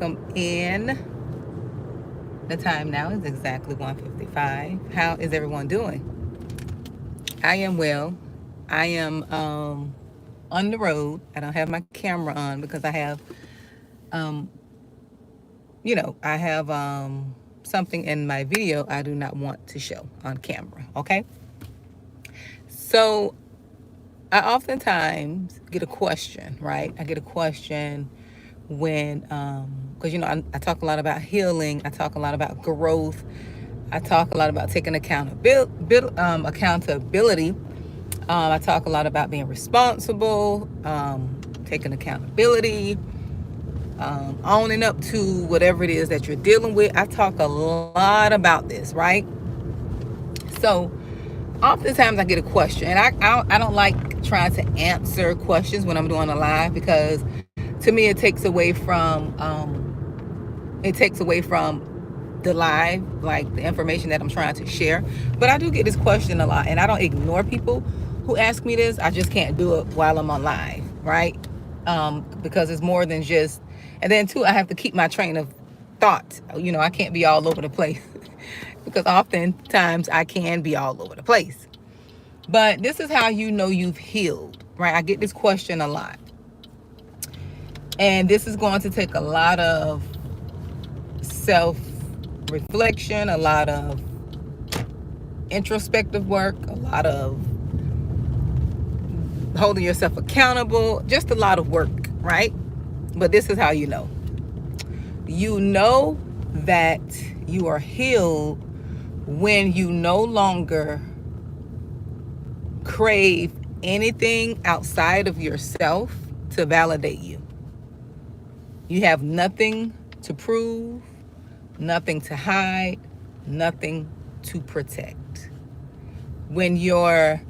welcome in. The time now is exactly 1:55. How is everyone doing? I am well. I am on the road. I don't have my camera on because um, I have something in my video I do not want to show on camera. Okay. So I oftentimes get a question, right? I get a question when, because I talk a lot about healing, I talk a lot about growth, I talk a lot about taking accountability. I talk a lot about being responsible, taking accountability, owning up to whatever it is that you're dealing with. I talk a lot about this, right? So oftentimes I get a question, and I don't like trying to answer questions when I'm doing a live because to me it takes away from the live, like the information that I'm trying to share. But I do get this question a lot, and I don't ignore people who ask me this. I just can't do it while I'm on live, right? Because it's more than just. And then too, I have to keep my train of thought. I can't be all over the place because oftentimes I can be all over the place. But this is how you know you've healed, right? I get this question a lot. And this is going to take a lot of self reflection, a lot of introspective work, a lot of holding yourself accountable, just a lot of work, right? But this is how you know. You know that you are healed when you no longer crave anything outside of yourself to validate you. You have nothing to prove, nothing to hide, nothing to protect. When your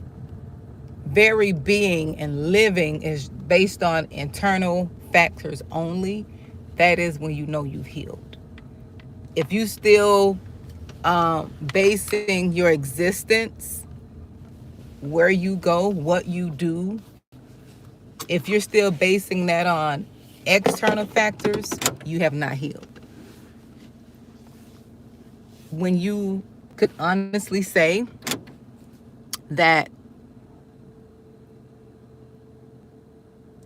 very being and living is based on internal factors only, that is when you know you've healed. If you still basing your existence, where you go, what you do, if you're still basing that on external factors, you have not healed. When you could honestly say that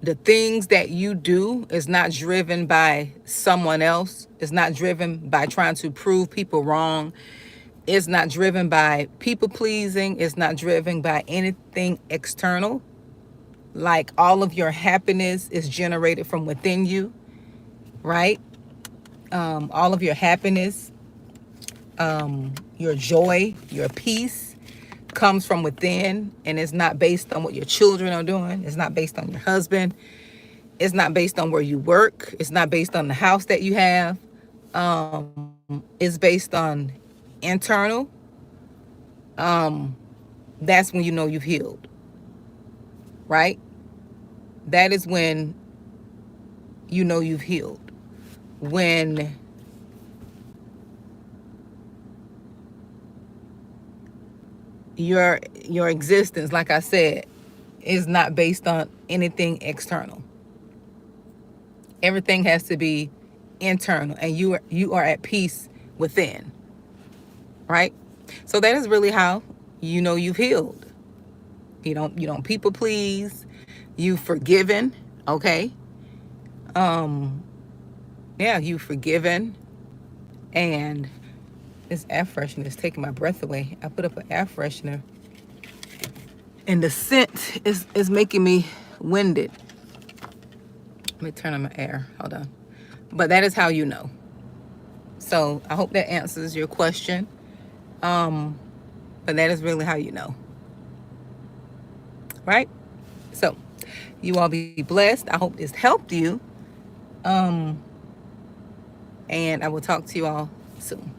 the things that you do is not driven by someone else, it's not driven by trying to prove people wrong, it's not driven by people pleasing, it's not driven by anything external, like all of your happiness is generated from within you, right? All of your happiness, your joy, your peace comes from within, and it's not based on what your children are doing. It's not based on your husband. It's not based on where you work. It's not based on the house that you have. It's based on internal. That's when you know you've healed, right? That is when you know you've healed. When your existence, like I said, is not based on anything external. Everything has to be internal, and you are at peace within, right? So that is really how you know you've healed. You don't people please. You've forgiven, okay? Yeah, you've forgiven, and this air freshener is taking my breath away. I put up an air freshener, and the scent is making me winded. Let me turn on my air. Hold on. But that is how you know. So I hope that answers your question. But that is really how you know. Right? So you all be blessed. I hope this helped you. And I will talk to you all soon.